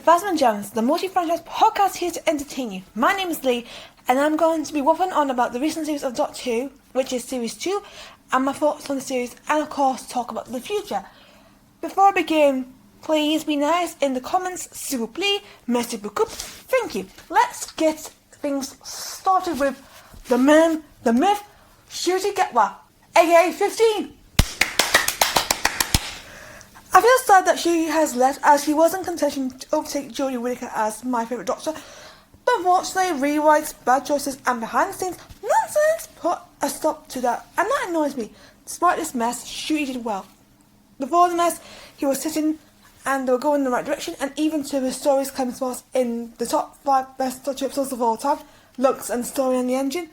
Basman Jones, the multi-franchise podcast here to entertain you. My name is Lee, and I'm going to be waffling on about the recent series of Doctor Who, which is Series 2, and my thoughts on the series, and of course talk about the future. Before I begin, please be nice in the comments, s'il vous plaît, merci beaucoup, thank you. Let's get things started with the man, the myth, Ncuti Gatwa, aka 15. I feel sad that she has left, as she was in contention to overtake Jodie Whittaker as my favourite Doctor, but unfortunately rewrites, bad choices and behind the scenes nonsense put a stop to that, and that annoys me. Despite this mess, Ncuti did well. Before the mess, he was sitting and they were going in the right direction, and even to his stories claiming spots in the top 5 best Doctor Who episodes of all time, looks and story and the engine.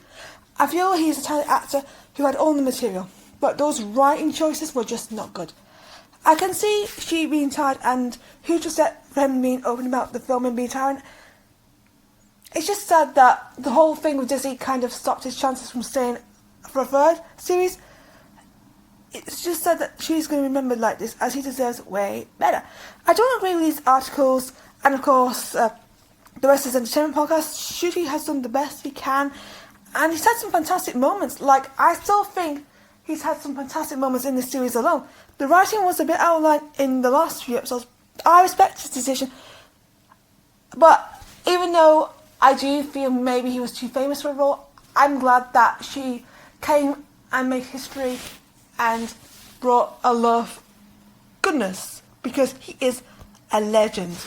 I feel he's a talented actor who had all the material, but those writing choices were just not good. I can see she being tired, and who just said for him being open about the film and being tired. It's just sad that the whole thing with Disney kind of stopped his chances from staying for a third series. It's just sad that she's going to be remembered like this, as he deserves way better. I don't agree with these articles, and of course the rest of his entertainment podcast. Ncuti has done the best he can, and he's had some fantastic moments. Like, I still think he's had some fantastic moments in this series alone. The writing was a bit out of line in the last few episodes. I respect his decision, but even though I do feel maybe he was too famous for a role, I'm glad that she came and made history and brought a lot of goodness, because he is a legend.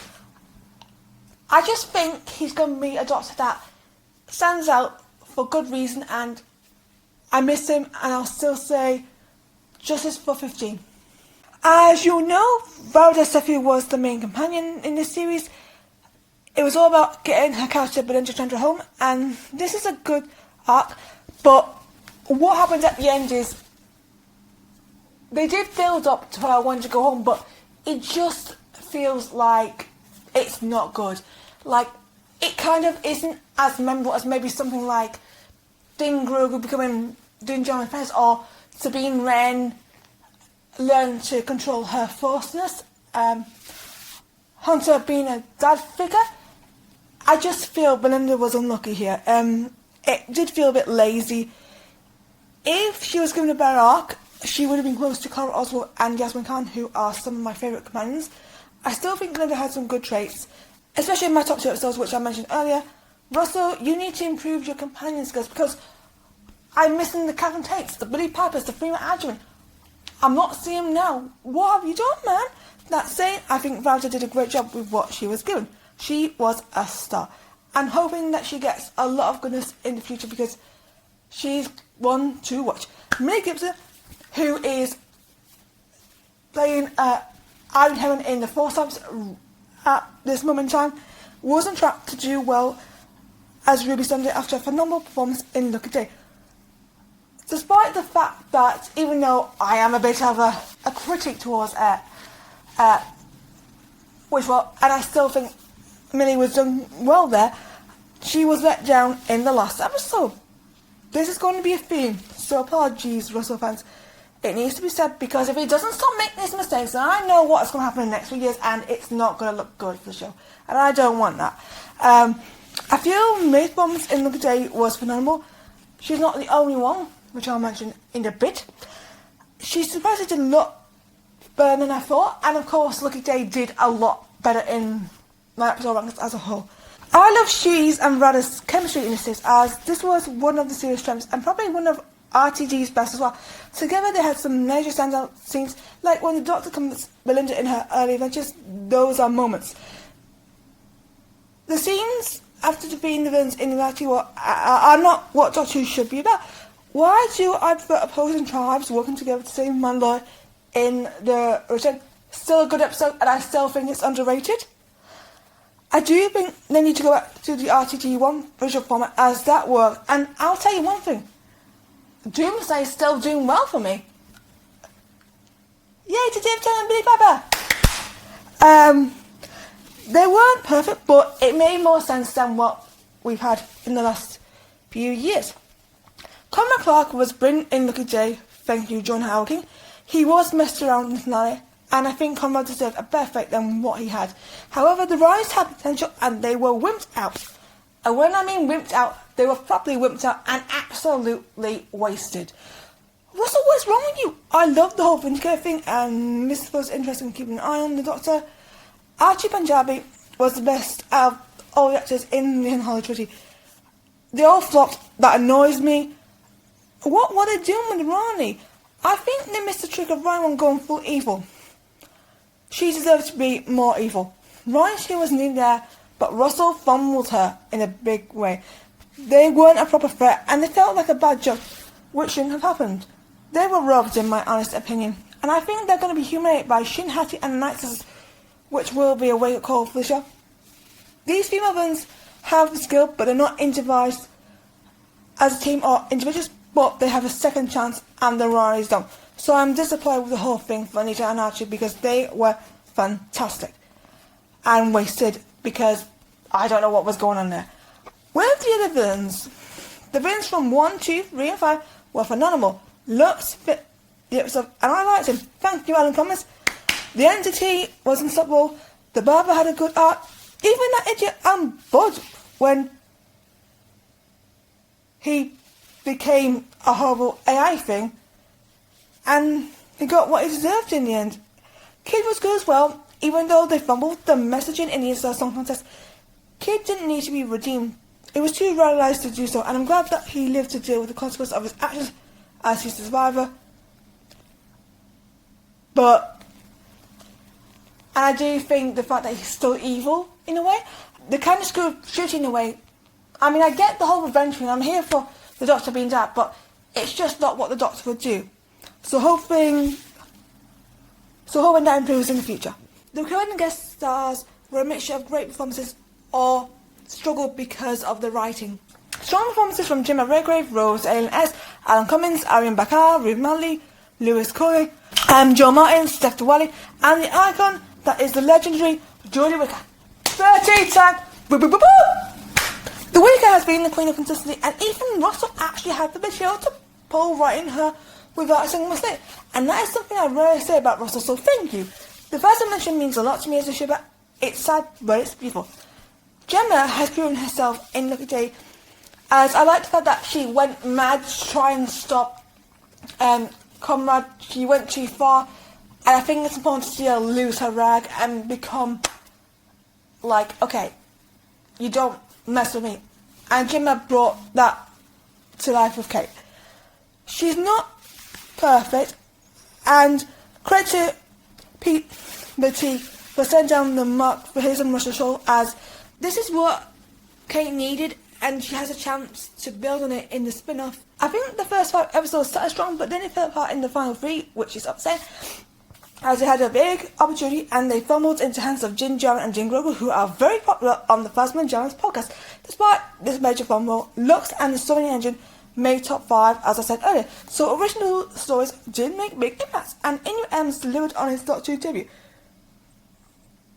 I just think he's going to be a Doctor that stands out for good reason, and I miss him, and I'll still say justice for 15. As you know, Valda Sefi was the main companion in this series. It was all about getting her character Belinda Chandra home, and this is a good arc, but what happens at the end is they did build up to her wanting to go home, but it just feels like it's not good. Like, it kind of isn't as memorable as maybe something like Dean Grogu becoming Dean John Fez, or Sabine Wren learn to control her forceness, Hunter being a dad figure. I just feel Belinda was unlucky here. It did feel a bit lazy. If she was given a better arc, she would have been close to Clara Oswald and Yasmin Khan, who are some of my favourite companions. I still think Belinda had some good traits, especially in my top 2 episodes, which I mentioned earlier. Russell, you need to improve your companion skills, because I'm missing the Catherine Tates, the Billie Pipers, the Freeman Adjuman. I'm not seeing them now. What have you done, man? That saying, I think Valda did a great job with what she was given. She was a star. I'm hoping that she gets a lot of goodness in the future, because she's one to watch. Millie Gibson, who is playing Iron Heron in the Four Stamps at this moment in time, was on track to do well as Ruby Sunday after a phenomenal performance in Look at Day. Despite the fact that, even though I am a bit of a critic towards Wishwell, and I still think Millie was done well there, she was let down in the last episode. This is going to be a theme, so apologies, Russell fans. It needs to be said, because if he doesn't stop making these mistakes, then I know what's going to happen in the next few years, and it's not going to look good for the show, and I don't want that. I feel May's performance in Look at Day was phenomenal. She's not the only one, which I'll mention in a bit. She surprisingly did a lot better than I thought, and of course Look at Day did a lot better in my episode rankings as a whole. I love She's and Rada's chemistry in this series, as this was one of the series' strengths, and probably one of RTD's best as well. Together they had some major standout scenes, like when the Doctor comes Belinda in her early adventures. Those are moments. The scenes after defeating the villains in reality are not what Doctor Who should be about. Why do I prefer opposing tribes working together to save Mandalore in the Return? Still a good episode, and I still think it's underrated. I do think they need to go back to the RTG1 visual format, as that worked. And I'll tell you one thing, Doomsday is still doing well for me. Yay to Dave Tennant and Billie Piper! They weren't perfect, but it made more sense than what we've had in the last few years. Conrad Clark was brilliant in Look at Day, thank you John Howking. He was messed around in the finale, and I think Conrad deserved a better fate than what he had. However, the Ranis had potential and they were wimped out. And when I mean wimped out, they were properly wimped out and absolutely wasted. Russell, what's wrong with you? I love the whole vindicator thing, and Mr. was interested in keeping an eye on the Doctor. Archie Punjabi was the best out of all the actors in the Unholy Trinity. They all flopped. That annoys me. What were they doing with Rani? I think they missed the trick of Rani going full evil. She deserved to be more evil. Rani, she was needed there, but Russell fumbled her in a big way. They weren't a proper threat, and they felt like a bad joke, which shouldn't have happened. They were robbed, in my honest opinion, and I think they're going to be humiliated by Shin, Hattie and the Night Sisters, which will be a wake-up call for the show. These female villains have the skill, but they're not improvised as a team or individuals, but they have a second chance, and the Ranis don't. So I'm disappointed with the whole thing for Anita and Archie, because they were fantastic. And wasted, because I don't know what was going on there. With the other villains, the villains from 1, 2, 3 and 5 were phenomenal. Lux fit the episode, and I liked him. Thank you, Alan Cummins. The Entity was unstoppable. The Barber had a good art. Even that idiot Bud, when he became a horrible AI thing, and he got what he deserved in the end. Kid was good as well, even though they fumbled the messaging in the Insta Song Contest. Kid didn't need to be redeemed. It was too realised to do so, and I'm glad that he lived to deal with the consequences of his actions as he's a survivor. But I do think the fact that he's still evil, in a way, the kind of screw shooting in a way. I mean, I get the whole revenge thing, I'm here for the Doctor being dead, but it's just not what the Doctor would do. So hoping that improves in the future. The recurring guest stars were a mixture of great performances or struggled because of the writing. Strong performances from Gemma Redgrave, Rose Aileen S, Alan Cummins, Arian Bakar, Ruth Manley, Lewis Corey, Joe Martin, Steph Diwali, and the icon that is the legendary Jodie Whittaker. 13 time! Boo boo boo boo! The Whittaker has been the queen of consistency, and even Russell actually had the material to pull right in her without a single mistake. And that is something I rarely say about Russell, so thank you. The first dimension means a lot to me as a shipper. It's sad, but it's beautiful. Gemma has proven herself in Lucky Day, as I like the fact that she went mad to try and stop Conrad. She went too far, and I think it's important to see her lose her rag and become like, okay, you don't mess with me. And Gemma brought that to life with Kate. She's not perfect, and credit to Pete Betty for sending down the mark for his and Russell's show, as this is what Kate needed, and she has a chance to build on it in the spin-off. I think the first 5 episodes started strong, but then it fell apart in the final 3, which is upsetting, as they had a big opportunity and they fumbled into hands of Jin Jaron and Jin Grogu, who are very popular on the Phasma and Jaron's podcast. Despite this major fumble, Lux and the Sony Engine made top 5, as I said earlier, so original stories did make big impacts, and Inu M's delivered on his Doctor Who debut.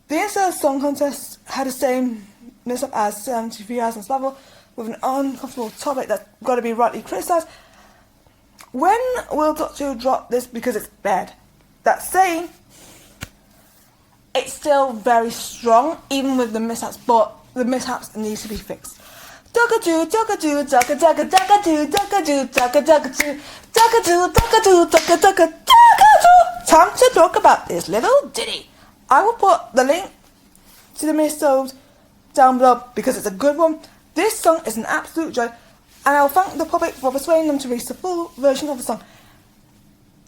The Insert Song Contest had the same mix-up as 73 Hours on Spavel, with an uncomfortable topic that's got to be rightly criticised. When will Doctor Who drop this because it's bad? That saying, it's still very strong, even with the mishaps, but the mishaps need to be fixed. Dugga-doo, dugga-doo, dugga-dugga, dugga-doo, dugga-doo, dugga-dugga-doo, dugga-doo, dugga-doo, dugga-dugga, dugga-doo. Time to talk about this little ditty. I will put the link to the episode down below because it's a good one. This song is an absolute joy, and I will thank the public for persuading them to release the full version of the song.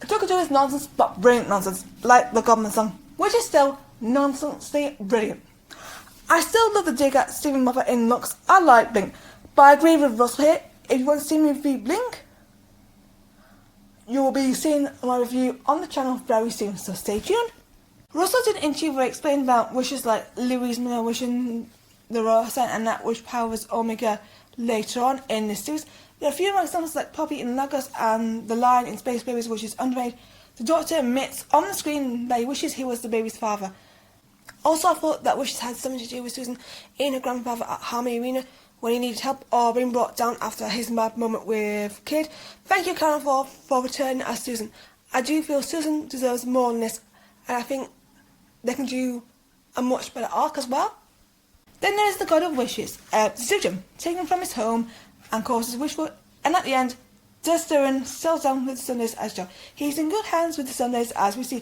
Dugga-doo is nonsense, but brilliant nonsense, like the Goblin song, which is still nonsensely brilliant. I still love the dig at Stephen Moffat in Lux. I like Blink, but I agree with Russell here. If you want to see me review Blink, you will be seeing my review on the channel very soon, so stay tuned. Russell did an interview where he explained about wishes like Louise Miller wishing the Royal Ascent and that wish powers Omega later on in this series. There are a few more examples like Poppy in Lagos and the Lion in Space Babies, which is underrated. The Doctor admits on the screen that he wishes he was the baby's father. Also, I thought that wishes had something to do with Susan in her grandfather at Harmony Arena when he needed help or being brought down after his mad moment with Kid. Thank you, Karen, for returning as Susan. I do feel Susan deserves more than this, and I think they can do a much better arc as well. Then there's the God of Wishes, Zildjian, taken from his home and causes wishful, and at the end, Stewart settles down with the Sundays as Joe. He's in good hands with the Sundays, as we see.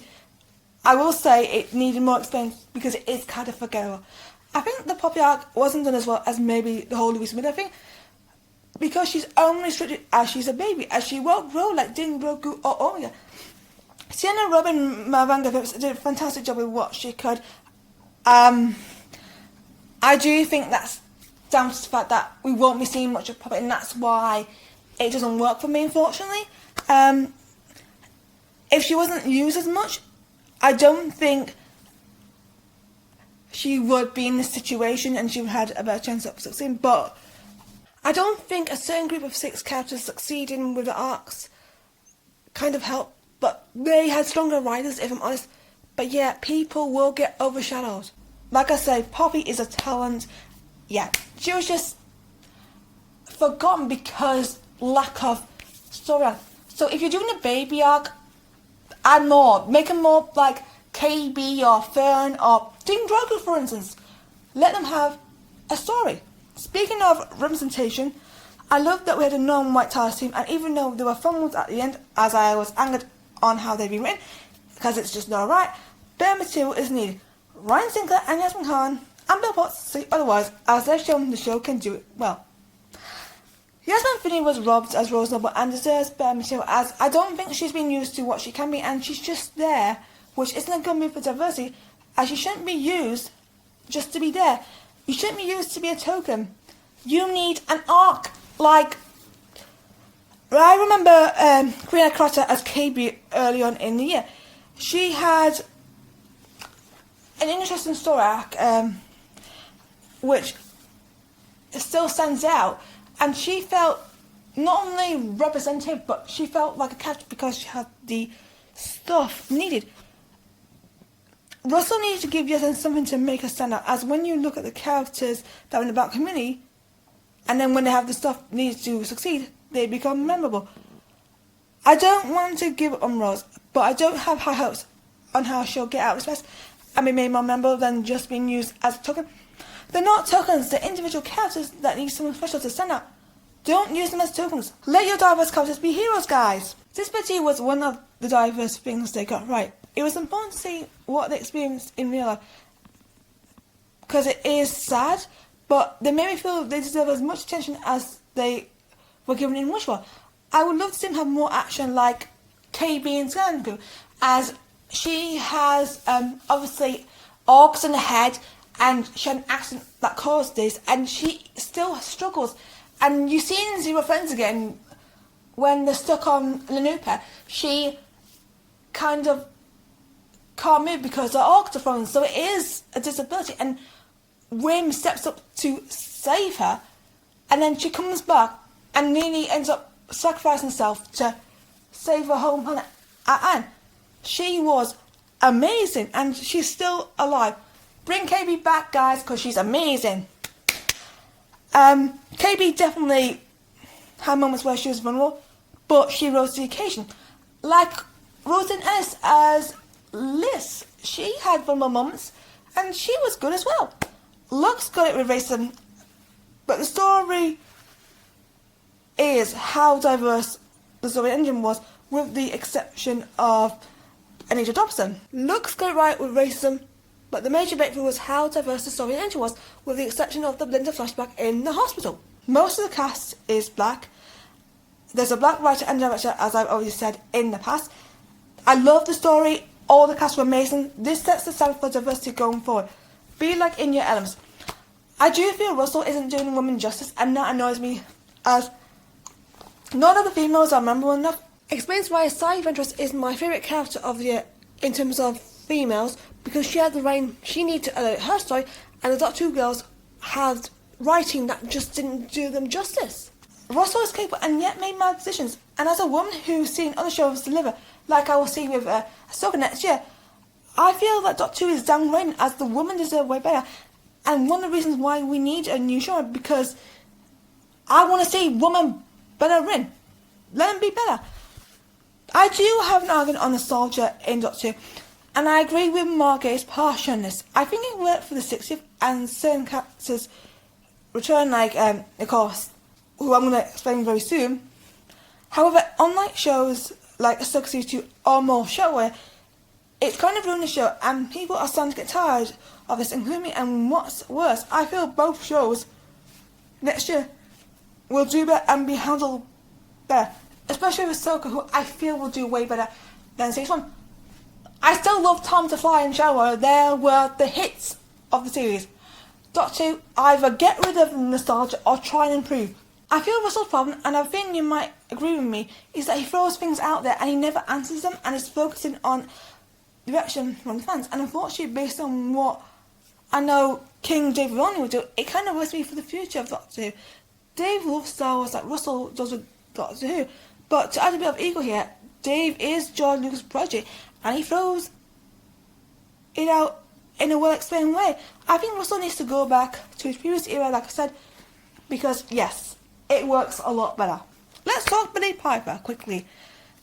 I will say it needed more explaining because it is kind of forgettable. I think the Poppy arc wasn't done as well as maybe the whole Louise Smith. I think because she's only restricted as she's a baby, as she won't grow like Ding, Grogu, or Omega. Sienna Robin Mavanga Phillips did a fantastic job with what she could. I do think that's down to the fact that we won't be seeing much of Poppy, and that's why it doesn't work for me, unfortunately. If she wasn't used as much, I don't think she would be in this situation and she would have had a better chance of succeeding. But I don't think a certain group of 6 characters succeeding with the arcs kind of helped. But they had stronger writers, if I'm honest. But yeah, people will get overshadowed. Like I say, Poppy is a talent. Yeah, she was just forgotten because lack of storyline. So if you're doing a baby arc, add more. Make them more like KB or Fern or Ding Drogo, for instance. Let them have a story. Speaking of representation, I love that we had a non-white TARDIS team, and even though there were fumbles at the end, as I was angered on how they've been written, because it's just not right, better material is needed. Ryan Sinclair and Yasmin Khan and Bill Potts say otherwise, as they've shown the show can do it well. Yasmin Finney was robbed as Rose Noble and deserves better material, as I don't think she's been used to what she can be, and she's just there, which isn't a good move for diversity, as she shouldn't be used just to be there. You shouldn't be used to be a token. You need an arc. Like, I remember Queen Carter as KB early on in the year. She had an interesting story arc, which still stands out, and she felt not only representative, but she felt like a character because she had the stuff needed. Russell needs to give Yasmin something to make her stand out, as when you look at the characters that are in the Black community, and then when they have the stuff needed to succeed, they become memorable. I don't want to give up on Rose, but I don't have high hopes on how she'll get out of space and be made more memorable than just being used as a token. They're not tokens, they're individual characters that need something special to stand out. Don't use them as tokens. Let your diverse characters be heroes, guys. This party was one of the diverse things they got right. It was important to see what they experienced in real life, because it is sad, but they made me feel they deserve as much attention as they were given in Wishful. I would love to see them have more action like KB and Skanku, as she has obviously orcs in the head, and she had an accident that caused this, and she still struggles. And you see in Zero Friends again, when they're stuck on Lenupa, she kind of can't move because her orcs are frozen, so it is a disability, and Wim steps up to save her, and then she comes back and nearly ends up sacrificing herself to save her home planet at Anne. She was amazing, and she's still alive. Bring KB back, guys, because she's amazing. KB definitely had moments where she was vulnerable, but she rose to the occasion. Like Rosen Ennis as Liz, she had vulnerable moments, and she was good as well. Lux got it with racism, but the story is how diverse the story engine was, with the exception of Anita Dobson. Lux got it right with racism, but the major breakthrough was how diverse the story engine was, with the exception of the Belinda flashback in the hospital. Most of the cast is black. There's a black writer and director, as I've already said in the past. I love the story. All the cast were amazing. This sets the standard for diversity going forward. Be like in your elements. I do feel Russell isn't doing women justice, and that annoys me, as none of the females are memorable enough. Explains why Sai Ventress is my favourite character of the year in terms of females, because she had the reign she needed to elevate her story, and the Doctor Who girls had writing that just didn't do them justice. Russell is capable and yet made mad decisions, and as a woman who's seen other shows deliver, like I will see with Ahsoka next year, I feel that Doctor Who is downgrading, as the women deserve way better, and one of the reasons why we need a new show, because I want to see women better written. Let them be better. I do have an argument on nostalgia in Doctor Who. And I agree with Margate's partial on this. I think it worked for the 60th and certain characters return, like, of course, who I'm going to explain very soon. However, unlike shows like Stuck Series 2 or more show, it's kind of ruined the show and people are starting to get tired of this, including me. And what's worse, I feel both shows next year will do better and be handled better. Especially with Ahsoka, who I feel will do way better than Series 1. I still love Time to Fly and Shower. They were the hits of the series. Doctor Who, either get rid of the nostalgia or try and improve. I feel Russell's problem, and I think you might agree with me, is that he throws things out there and he never answers them and is focusing on the reaction from the fans. And unfortunately, based on what I know King Dave Filoni would do, it kind of worries me for the future of Doctor Who. Dave loves Star Wars like Russell does with Doctor Who, but to add a bit of ego here, Dave is George Lucas' project and he throws it out in a well-explained way. I think Russell needs to go back to his previous era, like I said, because yes, it works a lot better. Let's talk Billie Piper quickly.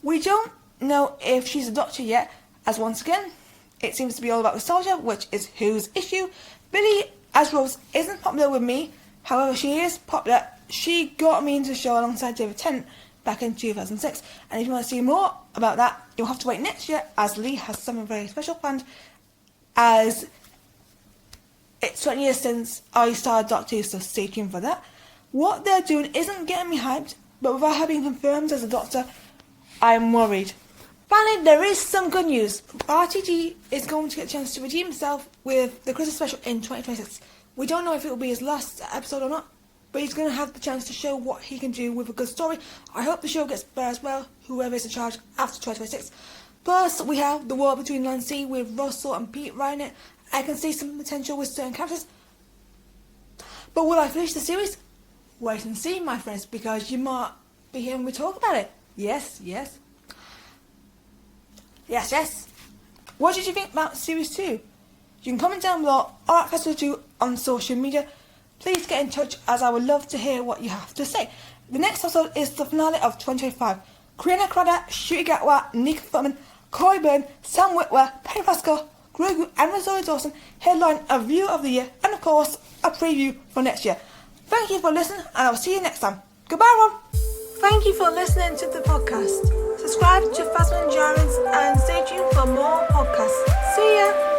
We don't know if she's a doctor yet, as once again, it seems to be all about nostalgia, which is Who's issue. Billie as Rose isn't popular with me, however she is popular. She got me into the show alongside David Tennant back in 2006, and if you want to see more about that, you'll have to wait next year, as Lee has something very special planned, as it's 20 years since I started Doctor Who, so stay tuned for that. What they're doing isn't getting me hyped, but without having confirmed as a doctor, I'm worried. Finally, there is some good news. RTG is going to get a chance to redeem himself with the Christmas special in 2026. We don't know if it will be his last episode or not, but he's going to have the chance to show what he can do with a good story. I hope the show gets better as well, whoever is in charge after 2026. Plus, we have the war between Land Sea with Russell and Pete writing it. I can see some potential with certain characters. But will I finish the series? Wait and see, my friends, because you might be hearing me talk about it. Yes. What did you think about Series 2? You can comment down below or at Festival 2 on social media. Please get in touch, as I would love to hear what you have to say. The next episode is the finale of 2025. Kriana Crowder, Ncuti Gatwa, Nika Futman, Corey Byrne, Sam Witwer, Penny Pascal, Grogu and Rosario Dawson headline a review of the year and of course a preview for next year. Thank you for listening and I'll see you next time. Goodbye everyone. Thank you for listening to the podcast. Subscribe to Fasman Jarens and stay tuned for more podcasts. See ya!